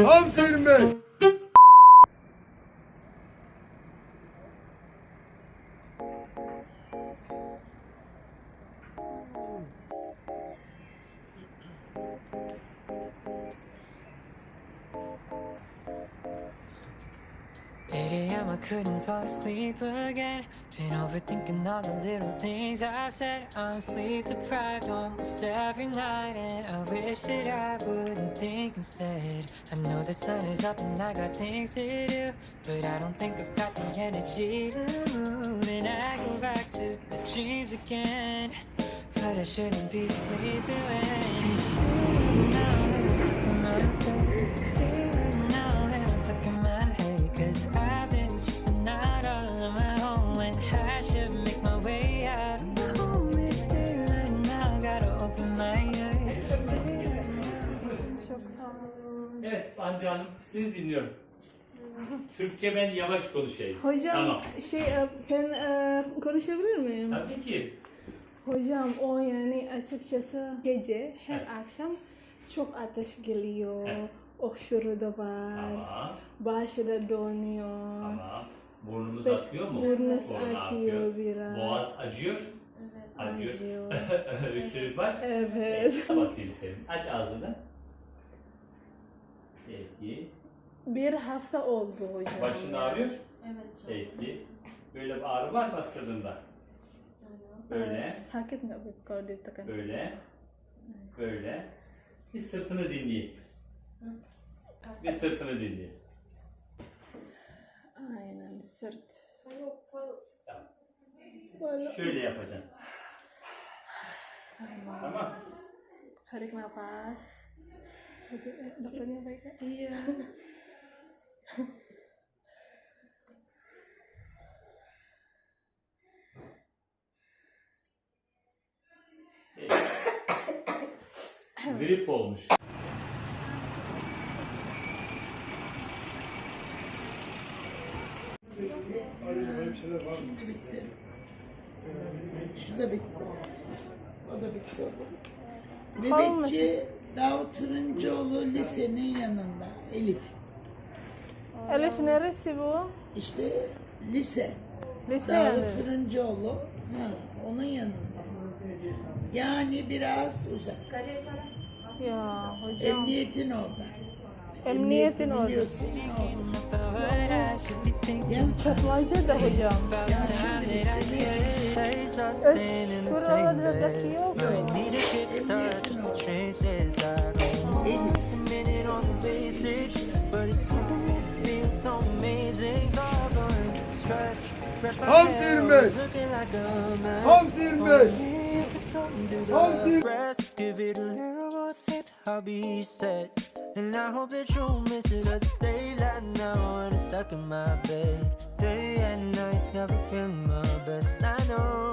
Hamsi 25. I couldn't fall asleep again. Been overthinking all the little things I've said. I'm sleep deprived almost every night, and I wish that I wouldn't think instead. I know the sun is up and I got things to do, but I don't think I've got the energy to move. And I go back to the dreams again, but I shouldn't be sleeping when it's still now. Çok sağ olun. Evet Hande Hanım sizi dinliyorum. Türkçe ben yavaş konuşayım. Hocam Tamam. ben konuşabilir miyim? Tabii ki. Hocam o yani açıkçası gece her Evet. akşam çok ateş geliyor. Evet. Öksürüğü de var. Tamam. Başı da dönüyor. Tamam. Burnunuz Peki, akıyor mu? burnunuz Burnu akıyor biraz. Boğaz acıyor. Acıyor. Öksürük var. Evet. Bakayım senin. Aç ağzını. Peki. Bir hafta oldu hocam. Başın ağrıyor. Evet. Peki. Böyle bir ağrı var mı bastırdığında? Böyle. Sakit nggak kalau ditekan? Böyle. Böyle. Bir sırtını dinleyin. Bir sırtını dinleyin. Aynen sırt. Tamam. Böyle. Şöyle yapacaksın. Tamam. Tarik nafas. Dokternya baik kan? Iya. Grip olmuş. Şu da bitti. O da bitti, o da bitti. Nöbetçi Davut Fırıncıoğlu lisenin yanında. Elif. Elif neresi bu? İşte lise. Lise Davut yani. Fırıncıoğlu. Ha, onun yanında. Yani biraz uzak. Ya hocam. Emniyetin orada. Emniyetin orada. Biliyorsun ya orada. Çatlayacak da hocam. Şuralardaki yok mu? Hamsi 25. Hamsi 25. Hamsi. Give it a little more faith, I'll be set. And I hope that you'll miss it as I stay like now when I'm stuck in my bed. Day and night, never feeling my best. I know